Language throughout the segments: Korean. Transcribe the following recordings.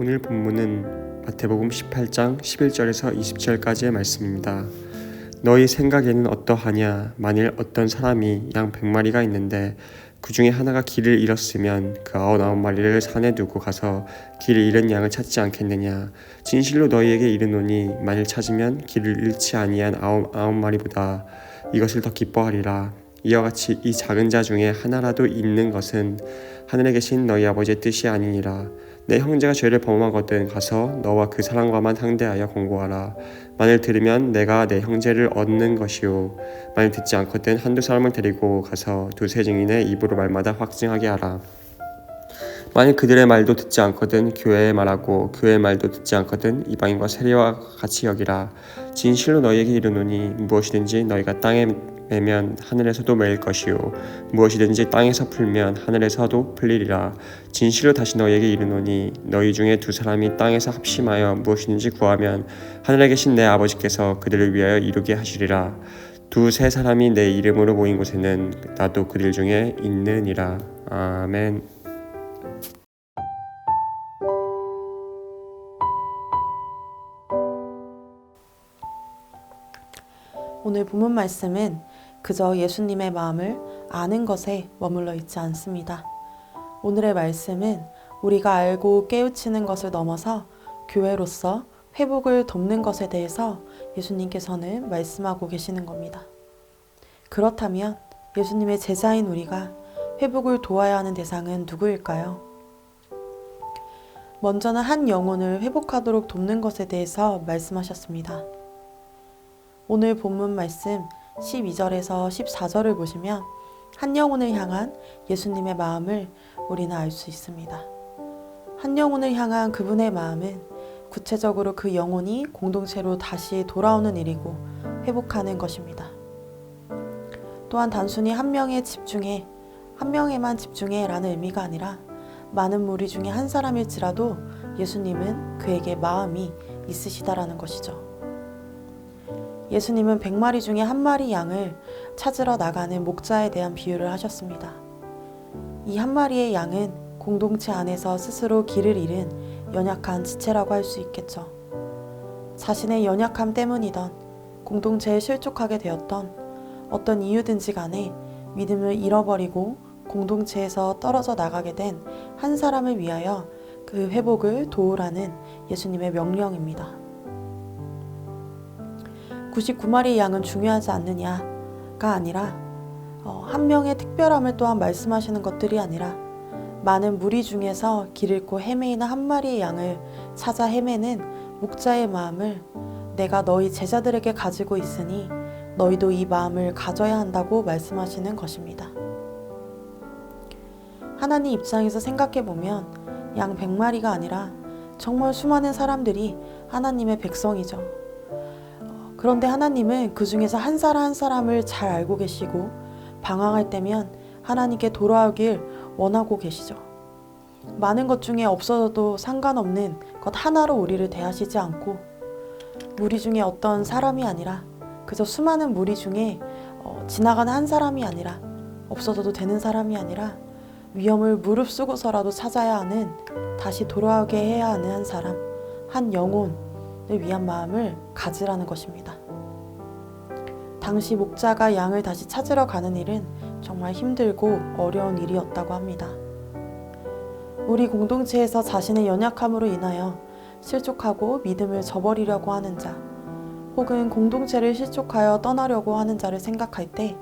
오늘 본문은 마태복음 18장 11절에서 20절까지의 말씀입니다. 너희 생각에는 어떠하냐? 만일 어떤 사람이 양 100마리가 있는데 그 중에 하나가 길을 잃었으면 그 99마리를 산에 두고 가서 길을 잃은 양을 찾지 않겠느냐? 진실로 너희에게 이르노니 만일 찾으면 길을 잃지 아니한 99마리보다 이것을 더 기뻐하리라. 이와 같이 이 작은 자 중에 하나라도 있는 것은 하늘에 계신 너희 아버지의 뜻이 아니니라. 내 형제가 죄를 범하거든 가서 너와 그 사람과만 상대하여 공고하라. 만일 들으면 내가 내 형제를 얻는 것이요 만일 듣지 않거든 한두 사람을 데리고 가서 두세 증인의 입으로 말마다 확증하게 하라. 만일 그들의 말도 듣지 않거든 교회의 말하고 교회의 말도 듣지 않거든 이방인과 세리와 같이 여기라. 진실로 너희에게 이르노니 무엇이든지 너희가 땅에 매면 하늘에서도 매일 것이요 무엇이든지 땅에서 풀면 하늘에서도 풀리리라. 진실로 다시 너희에게 이르노니 너희 중에 두 사람이 땅에서 합심하여 무엇이든지 구하면 하늘에 계신 내 아버지께서 그들을 위하여 이루게 하시리라. 두세 사람이 내 이름으로 모인 곳에는 나도 그들 중에 있느니라. 아멘. 오늘 본문 말씀은 그저 예수님의 마음을 아는 것에 머물러 있지 않습니다. 오늘의 말씀은 우리가 알고 깨우치는 것을 넘어서 교회로서 회복을 돕는 것에 대해서 예수님께서는 말씀하고 계시는 겁니다. 그렇다면 예수님의 제자인 우리가 회복을 도와야 하는 대상은 누구일까요? 먼저는 한 영혼을 회복하도록 돕는 것에 대해서 말씀하셨습니다. 오늘 본문 말씀 12절에서 14절을 보시면 한 영혼을 향한 예수님의 마음을 우리는 알 수 있습니다. 한 영혼을 향한 그분의 마음은 구체적으로 그 영혼이 공동체로 다시 돌아오는 일이고 회복하는 것입니다. 또한 단순히 한 명에만 집중해 라는 의미가 아니라 많은 무리 중에 한 사람일지라도 예수님은 그에게 마음이 있으시다라는 것이죠. 예수님은 100마리 중에 한 마리 양을 찾으러 나가는 목자에 대한 비유를 하셨습니다. 이 한 마리의 양은 공동체 안에서 스스로 길을 잃은 연약한 지체라고 할 수 있겠죠. 자신의 연약함 때문이던 공동체에 실족하게 되었던 어떤 이유든지 간에 믿음을 잃어버리고 공동체에서 떨어져 나가게 된 한 사람을 위하여 그 회복을 도우라는 예수님의 명령입니다. 99마리의 양은 중요하지 않느냐가 아니라 한 명의 특별함을 또한 말씀하시는 것들이 아니라 많은 무리 중에서 길 잃고 헤매이는 한 마리의 양을 찾아 헤매는 목자의 마음을 내가 너희 제자들에게 가지고 있으니 너희도 이 마음을 가져야 한다고 말씀하시는 것입니다. 하나님 입장에서 생각해보면 양 100마리가 아니라 정말 수많은 사람들이 하나님의 백성이죠. 그런데 하나님은 그 중에서 한 사람 한 사람을 잘 알고 계시고 방황할 때면 하나님께 돌아오길 원하고 계시죠. 많은 것 중에 없어져도 상관없는 것 하나로 우리를 대하시지 않고 무리 중에 어떤 사람이 아니라 그저 수많은 무리 중에 지나가는 한 사람이 아니라 없어져도 되는 사람이 아니라 위험을 무릅쓰고서라도 찾아야 하는 다시 돌아오게 해야 하는 한 사람, 한 영혼을 위한 마음을 가지라는 것입니다. 당시 목자가 양을 다시 찾으러 가는 일은 정말 힘들고 어려운 일이었다고 합니다. 우리 공동체에서 자신의 연약함으로 인하여 실족하고 믿음을 저버리려고 하는 자, 혹은 공동체를 실족하여 떠나려고 하는 자를 생각할 때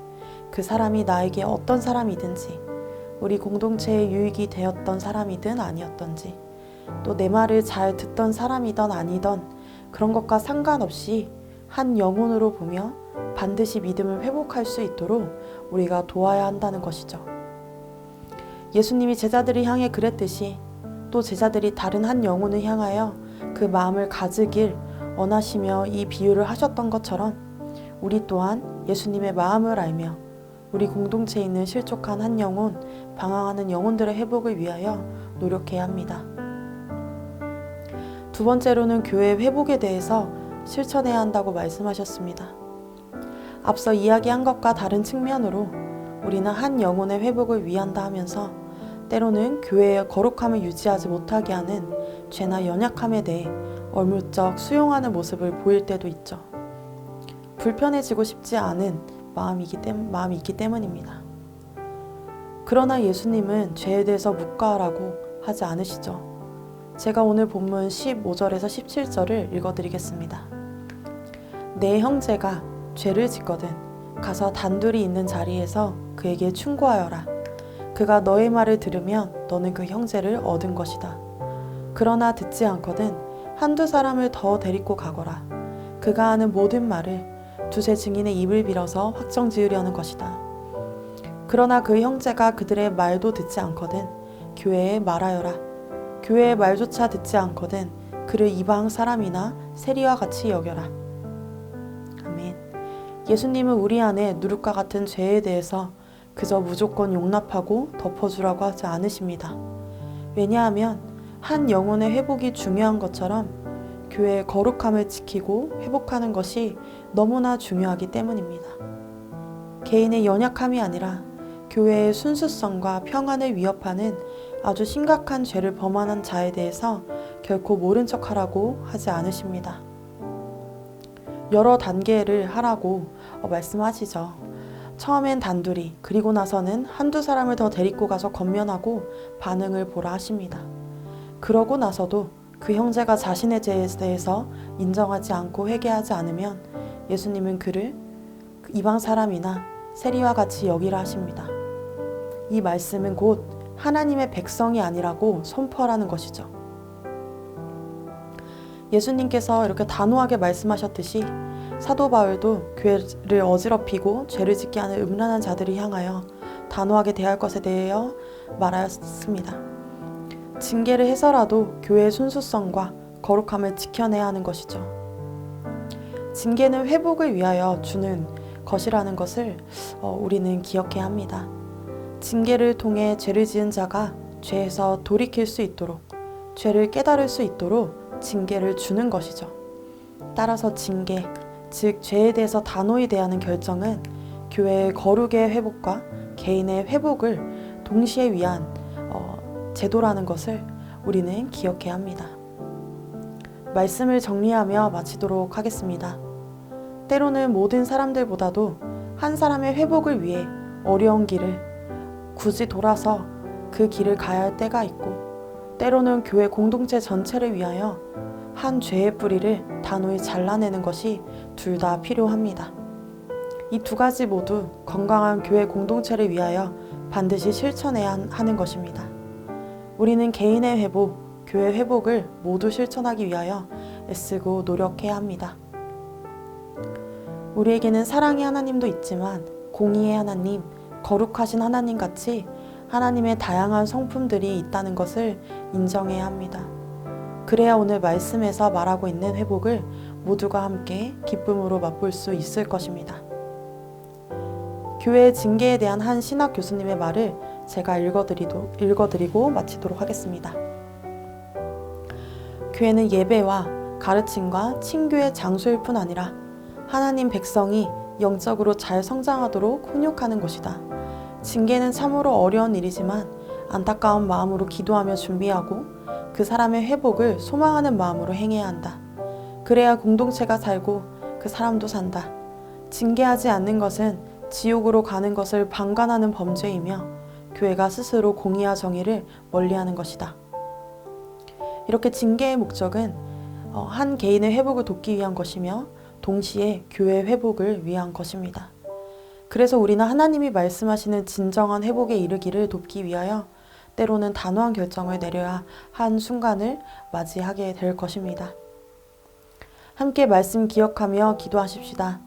그 사람이 나에게 어떤 사람이든지 우리 공동체에 유익이 되었던 사람이든 아니었던지 또 내 말을 잘 듣던 사람이든 아니든 그런 것과 상관없이 한 영혼으로 보며 반드시 믿음을 회복할 수 있도록 우리가 도와야 한다는 것이죠. 예수님이 제자들을 향해 그랬듯이 또 제자들이 다른 한 영혼을 향하여 그 마음을 가지길 원하시며 이 비유를 하셨던 것처럼 우리 또한 예수님의 마음을 알며 우리 공동체에 있는 실족한 한 영혼, 방황하는 영혼들의 회복을 위하여 노력해야 합니다. 두 번째로는 교회 회복에 대해서 실천해야 한다고 말씀하셨습니다. 앞서 이야기한 것과 다른 측면으로 우리는 한 영혼의 회복을 위한다 하면서 때로는 교회의 거룩함을 유지하지 못하게 하는 죄나 연약함에 대해 얼물쩍 수용하는 모습을 보일 때도 있죠. 불편해지고 싶지 않은 마음이 있기 때문입니다. 그러나 예수님은 죄에 대해서 묵과하라고 하지 않으시죠. 제가 오늘 본문 15절에서 17절을 읽어드리겠습니다. 내 형제가 죄를 짓거든 가서 단둘이 있는 자리에서 그에게 충고하여라. 그가 너의 말을 들으면 너는 그 형제를 얻은 것이다. 그러나 듣지 않거든 한두 사람을 더 데리고 가거라. 그가 하는 모든 말을 두세 증인의 입을 빌어서 확정 지으려는 것이다. 그러나 그 형제가 그들의 말도 듣지 않거든 교회에 말하여라. 교회의 말조차 듣지 않거든 그를 이방 사람이나 세리와 같이 여겨라. 아멘. 예수님은 우리 안에 누룩과 같은 죄에 대해서 그저 무조건 용납하고 덮어주라고 하지 않으십니다. 왜냐하면 한 영혼의 회복이 중요한 것처럼 교회의 거룩함을 지키고 회복하는 것이 너무나 중요하기 때문입니다. 개인의 연약함이 아니라 교회의 순수성과 평안을 위협하는 아주 심각한 죄를 범하는 자에 대해서 결코 모른 척하라고 하지 않으십니다. 여러 단계를 하라고 말씀하시죠. 처음엔 단둘이, 그리고 나서는 한두 사람을 더 데리고 가서 권면하고 반응을 보라 하십니다. 그러고 나서도 그 형제가 자신의 죄에 대해서 인정하지 않고 회개하지 않으면 예수님은 그를 이방 사람이나 세리와 같이 여기라 하십니다. 이 말씀은 곧 하나님의 백성이 아니라고 선포하라는 것이죠. 예수님께서 이렇게 단호하게 말씀하셨듯이 사도 바울도 교회를 어지럽히고 죄를 짓게 하는 음란한 자들을 향하여 단호하게 대할 것에 대하여 말하였습니다. 징계를 해서라도 교회의 순수성과 거룩함을 지켜내야 하는 것이죠. 징계는 회복을 위하여 주는 것이라는 것을 우리는 기억해야 합니다. 징계를 통해 죄를 지은 자가 죄에서 돌이킬 수 있도록, 죄를 깨달을 수 있도록 징계를 주는 것이죠. 따라서 징계, 즉 죄에 대해서 단호히 대하는 결정은 교회의 거룩의 회복과 개인의 회복을 동시에 위한 제도라는 것을 우리는 기억해야 합니다. 말씀을 정리하며 마치도록 하겠습니다. 때로는 모든 사람들보다도 한 사람의 회복을 위해 어려운 길을 굳이 돌아서 그 길을 가야 할 때가 있고, 때로는 교회 공동체 전체를 위하여 한 죄의 뿌리를 단호히 잘라내는 것이 둘 다 필요합니다. 이 두 가지 모두 건강한 교회 공동체를 위하여 반드시 실천해야 하는 것입니다. 우리는 개인의 회복, 교회 회복을 모두 실천하기 위하여 애쓰고 노력해야 합니다. 우리에게는 사랑의 하나님도 있지만 공의의 하나님, 거룩하신 하나님 같이 하나님의 다양한 성품들이 있다는 것을 인정해야 합니다. 그래야 오늘 말씀에서 말하고 있는 회복을 모두가 함께 기쁨으로 맛볼 수 있을 것입니다. 교회의 징계에 대한 한 신학 교수님의 말을 제가 읽어드리고 마치도록 하겠습니다. 교회는 예배와 가르침과 친교의 장소일 뿐 아니라 하나님 백성이 영적으로 잘 성장하도록 훈육하는 곳이다. 징계는 참으로 어려운 일이지만 안타까운 마음으로 기도하며 준비하고 그 사람의 회복을 소망하는 마음으로 행해야 한다. 그래야 공동체가 살고 그 사람도 산다. 징계하지 않는 것은 지옥으로 가는 것을 방관하는 범죄이며 교회가 스스로 공의와 정의를 멀리하는 것이다. 이렇게 징계의 목적은 한 개인의 회복을 돕기 위한 것이며 동시에 교회의 회복을 위한 것입니다. 그래서 우리는 하나님이 말씀하시는 진정한 회복에 이르기를 돕기 위하여 때로는 단호한 결정을 내려야 한 순간을 맞이하게 될 것입니다. 함께 말씀 기억하며 기도하십시다.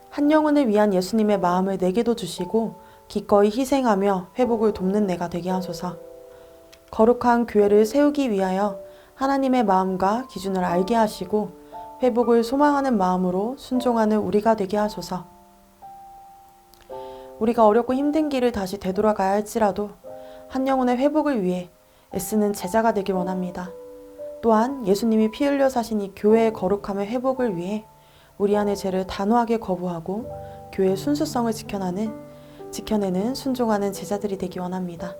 한 영혼을 위한 예수님의 마음을 내게도 주시고 기꺼이 희생하며 회복을 돕는 내가 되게 하소서. 거룩한 교회를 세우기 위하여 하나님의 마음과 기준을 알게 하시고 회복을 소망하는 마음으로 순종하는 우리가 되게 하소서. 우리가 어렵고 힘든 길을 다시 되돌아가야 할지라도 한 영혼의 회복을 위해 애쓰는 제자가 되길 원합니다. 또한 예수님이 피 흘려 사신 이 교회의 거룩함의 회복을 위해 우리 안의 죄를 단호하게 거부하고 교회의 순수성을 지켜내는 순종하는 제자들이 되기 원합니다.